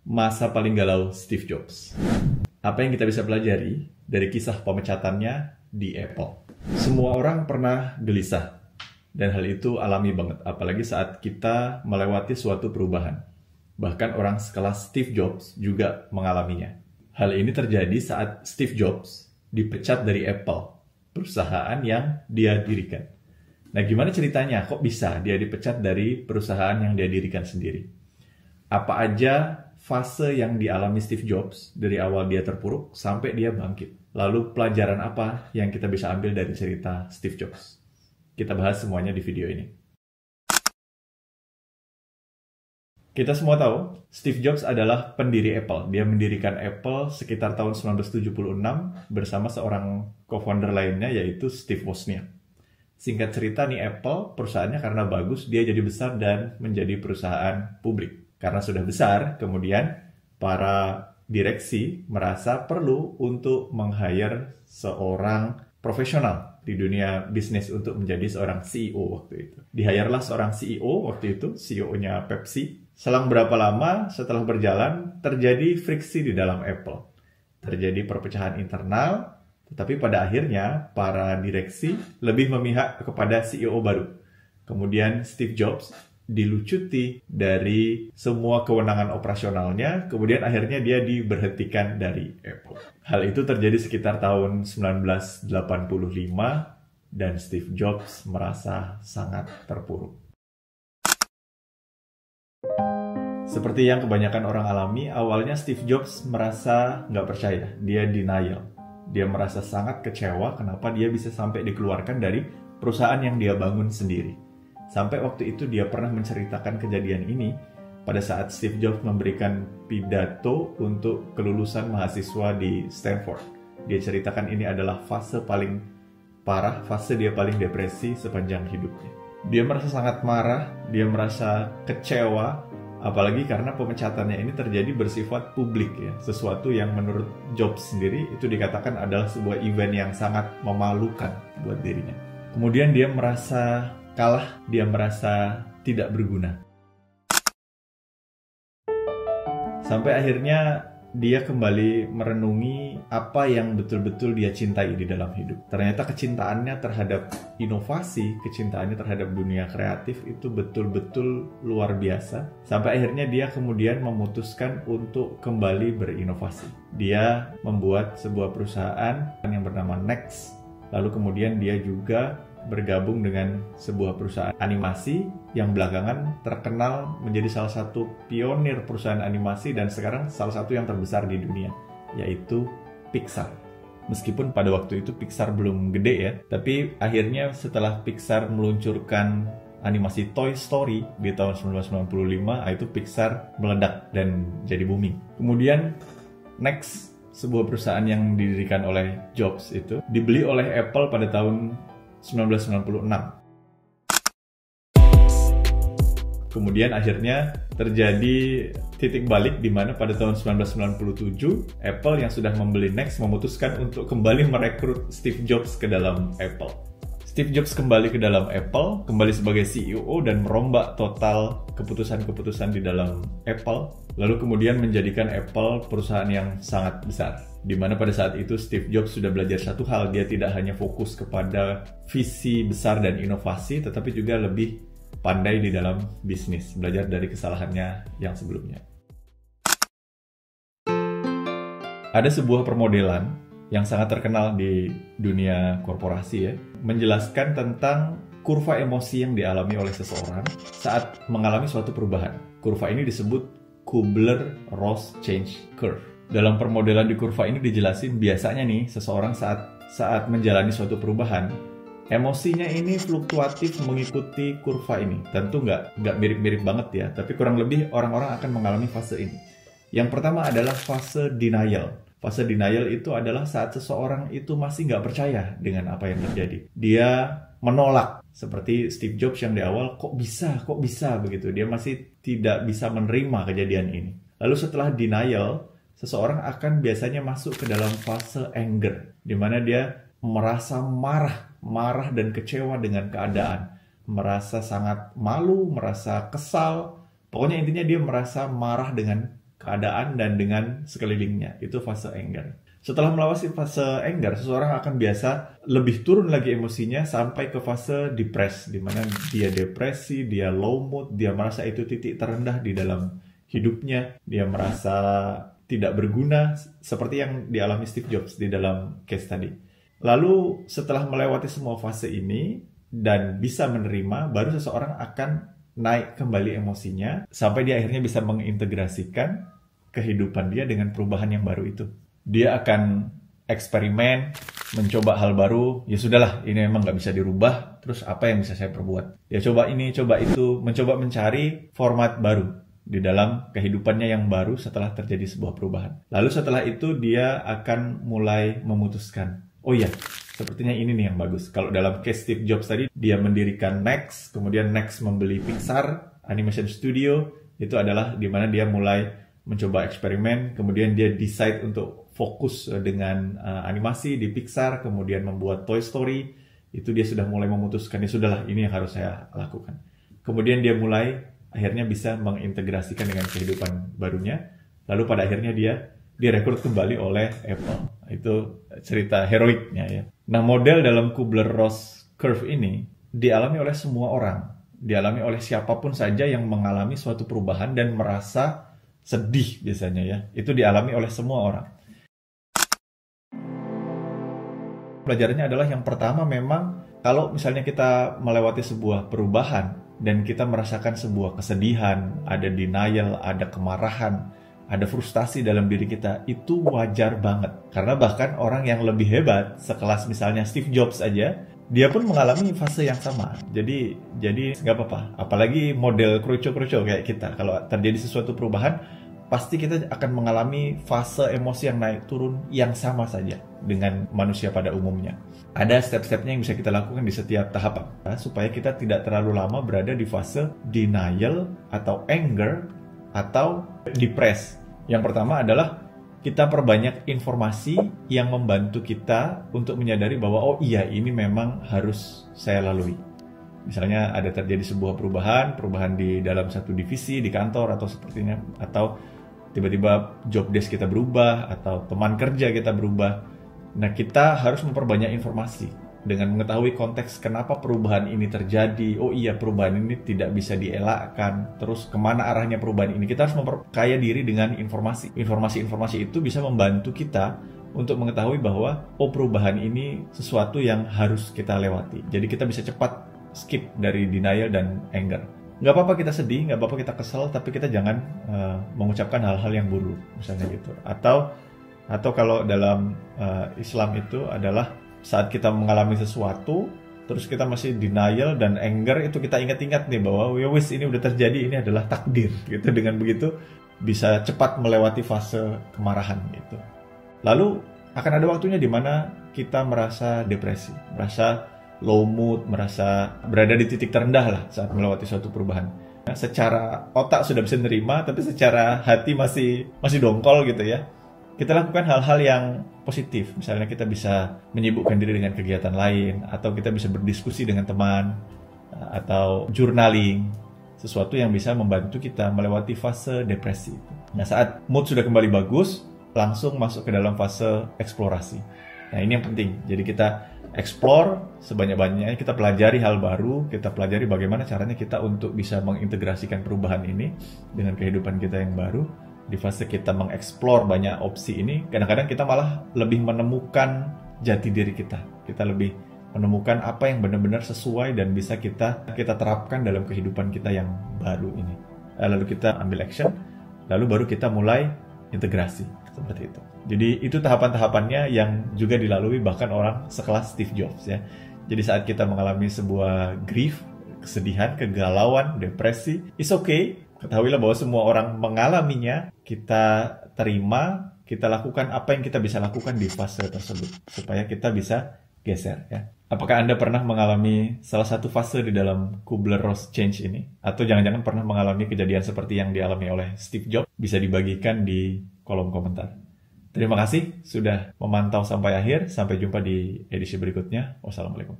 Masa paling galau Steve Jobs. Apa yang kita bisa pelajari dari kisah pemecatannya di Apple? Semua orang pernah gelisah, dan hal itu alami banget, apalagi saat kita melewati suatu perubahan. Bahkan orang sekelas Steve Jobs juga mengalaminya. Hal ini terjadi saat Steve Jobs dipecat dari Apple, perusahaan yang dia dirikan. Nah, gimana ceritanya? Kok bisa dia dipecat dari perusahaan yang dia dirikan sendiri? Apa aja fase yang dialami Steve Jobs dari awal dia terpuruk sampai dia bangkit? Lalu pelajaran apa yang kita bisa ambil dari cerita Steve Jobs? Kita bahas semuanya di video ini. Kita semua tahu, Steve Jobs adalah pendiri Apple. Dia mendirikan Apple sekitar tahun 1976 bersama seorang co-founder lainnya, yaitu Steve Wozniak. Singkat cerita nih, Apple perusahaannya karena bagus, dia jadi besar dan menjadi perusahaan publik. Karena sudah besar, kemudian para direksi merasa perlu untuk meng-hire seorang profesional di dunia bisnis untuk menjadi seorang CEO waktu itu. Di-hire-lah seorang CEO waktu itu, CEO-nya Pepsi. Selang berapa lama setelah berjalan, terjadi friksi di dalam Apple. Terjadi perpecahan internal, tetapi pada akhirnya para direksi lebih memihak kepada CEO baru. Kemudian Steve Jobs dilucuti dari semua kewenangan operasionalnya, kemudian akhirnya dia diberhentikan dari Apple. Hal itu terjadi sekitar tahun 1985 dan Steve Jobs merasa sangat terpuruk. Seperti yang kebanyakan orang alami, awalnya Steve Jobs merasa nggak percaya, dia denial. Dia merasa sangat kecewa kenapa dia bisa sampai dikeluarkan dari perusahaan yang dia bangun sendiri. Sampai waktu itu dia pernah menceritakan kejadian ini pada saat Steve Jobs memberikan pidato untuk kelulusan mahasiswa di Stanford. Dia ceritakan ini adalah fase paling parah, fase dia paling depresi sepanjang hidupnya. Dia merasa sangat marah, dia merasa kecewa, apalagi karena pemecatannya ini terjadi bersifat publik ya. Sesuatu yang menurut Jobs sendiri itu dikatakan adalah sebuah event yang sangat memalukan buat dirinya. Kemudian dia merasa kalah, dia merasa tidak berguna. Sampai akhirnya dia kembali merenungi apa yang betul-betul dia cintai di dalam hidup. Ternyata kecintaannya terhadap inovasi, kecintaannya terhadap dunia kreatif itu betul-betul luar biasa. Sampai akhirnya dia kemudian memutuskan untuk kembali berinovasi. Dia membuat sebuah perusahaan yang bernama Next. Lalu kemudian dia juga bergabung dengan sebuah perusahaan animasi yang belakangan terkenal menjadi salah satu pionir perusahaan animasi dan sekarang salah satu yang terbesar di dunia, yaitu Pixar. Meskipun pada waktu itu Pixar belum gede ya, tapi akhirnya setelah Pixar meluncurkan animasi Toy Story di tahun 1995, itu Pixar meledak dan jadi booming. Kemudian Next, sebuah perusahaan yang didirikan oleh Jobs itu dibeli oleh Apple pada tahun 1996. Kemudian akhirnya terjadi titik balik di mana pada tahun 1997 Apple yang sudah membeli Next memutuskan untuk kembali merekrut Steve Jobs ke dalam Apple. Steve Jobs kembali ke dalam Apple, kembali sebagai CEO dan merombak total keputusan-keputusan di dalam Apple, lalu kemudian menjadikan Apple perusahaan yang sangat besar. Di mana pada saat itu Steve Jobs sudah belajar satu hal, dia tidak hanya fokus kepada visi besar dan inovasi, tetapi juga lebih pandai di dalam bisnis, belajar dari kesalahannya yang sebelumnya. Ada sebuah permodelan yang sangat terkenal di dunia korporasi ya, menjelaskan tentang kurva emosi yang dialami oleh seseorang saat mengalami suatu perubahan. Kurva ini disebut Kubler-Ross Change Curve. Dalam permodelan di kurva ini dijelasin biasanya nih seseorang saat menjalani suatu perubahan, emosinya ini fluktuatif mengikuti kurva ini. Tentu nggak mirip-mirip banget ya, tapi kurang lebih orang-orang akan mengalami fase ini. Yang pertama adalah fase denial. Fase denial itu adalah saat seseorang itu masih nggak percaya dengan apa yang terjadi. Dia menolak, seperti Steve Jobs yang di awal, kok bisa begitu. Dia masih tidak bisa menerima kejadian ini. Lalu setelah denial, seseorang akan biasanya masuk ke dalam fase anger, di mana dia merasa marah dan kecewa dengan keadaan, merasa sangat malu, merasa kesal. Pokoknya intinya dia merasa marah dengan keadaan dan dengan sekelilingnya. Itu fase anger. Setelah melewati fase anger, seseorang akan biasa lebih turun lagi emosinya sampai ke fase depresi, di mana dia depresi, dia low mood, dia merasa itu titik terendah di dalam hidupnya, dia merasa tidak berguna, seperti yang dialami Steve Jobs di dalam case tadi. Lalu setelah melewati semua fase ini dan bisa menerima, baru seseorang akan naik kembali emosinya sampai dia akhirnya bisa mengintegrasikan kehidupan dia dengan perubahan yang baru itu. Dia akan eksperimen, mencoba hal baru. Ya sudahlah, ini memang nggak bisa dirubah. Terus apa yang bisa saya perbuat? Ya coba ini, coba itu, mencoba mencari format baru di dalam kehidupannya yang baru setelah terjadi sebuah perubahan. Lalu setelah itu dia akan mulai memutuskan, oh ya, sepertinya ini nih yang bagus. Kalau dalam case Steve Jobs tadi, dia mendirikan Next, kemudian Next membeli Pixar Animation Studio. Itu adalah di mana dia mulai mencoba eksperimen, kemudian dia decide untuk fokus dengan animasi di Pixar, kemudian membuat Toy Story. Itu dia sudah mulai memutuskan, ya sudahlah, ini yang harus saya lakukan. Kemudian dia mulai akhirnya bisa mengintegrasikan dengan kehidupan barunya. Lalu pada akhirnya dia direkrut kembali oleh Apple. Itu cerita heroiknya ya. Nah, model dalam Kubler-Ross curve ini dialami oleh semua orang. Dialami oleh siapapun saja yang mengalami suatu perubahan dan merasa sedih biasanya ya. Itu dialami oleh semua orang. Pelajarannya adalah yang pertama, memang kalau misalnya kita melewati sebuah perubahan dan kita merasakan sebuah kesedihan, ada denial, ada kemarahan, ada frustasi dalam diri kita, itu wajar banget. Karena bahkan orang yang lebih hebat, sekelas misalnya Steve Jobs aja, dia pun mengalami fase yang sama. Jadi nggak apa-apa. Apalagi model kroco-kroco kayak kita. Kalau terjadi sesuatu perubahan, pasti kita akan mengalami fase emosi yang naik turun yang sama saja dengan manusia pada umumnya. Ada step-stepnya yang bisa kita lakukan di setiap tahapan, supaya kita tidak terlalu lama berada di fase denial atau anger atau depresi. Yang pertama adalah kita perbanyak informasi yang membantu kita untuk menyadari bahwa oh iya, ini memang harus saya lalui. Misalnya ada terjadi sebuah perubahan di dalam satu divisi di kantor atau sepertinya, atau tiba-tiba job desk kita berubah atau teman kerja kita berubah. Nah, kita harus memperbanyak informasi dengan mengetahui konteks kenapa perubahan ini terjadi. Oh iya, perubahan ini tidak bisa dielakkan. Terus kemana arahnya perubahan ini? Kita harus memperkaya diri dengan informasi. Informasi-informasi itu bisa membantu kita untuk mengetahui bahwa oh, perubahan ini sesuatu yang harus kita lewati. Jadi kita bisa cepat skip dari denial dan anger. Nggak apa-apa kita sedih, nggak apa-apa kita kesel, tapi kita jangan mengucapkan hal-hal yang buruk, misalnya gitu. Atau kalau dalam Islam itu adalah saat kita mengalami sesuatu, terus kita masih denial dan anger, itu kita ingat-ingat nih bahwa ya wis, ini udah terjadi, ini adalah takdir, gitu. Dengan begitu bisa cepat melewati fase kemarahan gitu. Lalu akan ada waktunya di mana kita merasa depresi, merasa low mood, merasa berada di titik terendah lah saat melewati suatu perubahan. Nah, secara otak sudah bisa menerima, tapi secara hati masih dongkol gitu ya. Kita lakukan hal-hal yang positif. Misalnya kita bisa menyibukkan diri dengan kegiatan lain, atau kita bisa berdiskusi dengan teman, atau journaling, sesuatu yang bisa membantu kita melewati fase depresi. Nah, saat mood sudah kembali bagus, langsung masuk ke dalam fase eksplorasi. Nah, ini yang penting. Jadi kita explore sebanyak-banyaknya, kita pelajari hal baru, kita pelajari bagaimana caranya kita untuk bisa mengintegrasikan perubahan ini dengan kehidupan kita yang baru. Di fase kita mengeksplor banyak opsi ini, kadang-kadang kita malah lebih menemukan jati diri kita. Kita lebih menemukan apa yang benar-benar sesuai dan bisa kita terapkan dalam kehidupan kita yang baru ini. Lalu kita ambil action, lalu baru kita mulai integrasi, seperti itu. Jadi itu tahapan-tahapannya yang juga dilalui bahkan orang sekelas Steve Jobs ya. Jadi saat kita mengalami sebuah grief, kesedihan, kegalauan, depresi, it's okay. Ketahuilah bahwa semua orang mengalaminya, kita terima, kita lakukan apa yang kita bisa lakukan di fase tersebut supaya kita bisa geser ya. Apakah Anda pernah mengalami salah satu fase di dalam Kubler-Ross change ini? Atau jangan-jangan pernah mengalami kejadian seperti yang dialami oleh Steve Jobs? Bisa dibagikan di kolom komentar. Terima kasih sudah memantau sampai akhir. Sampai jumpa di edisi berikutnya. Wassalamualaikum.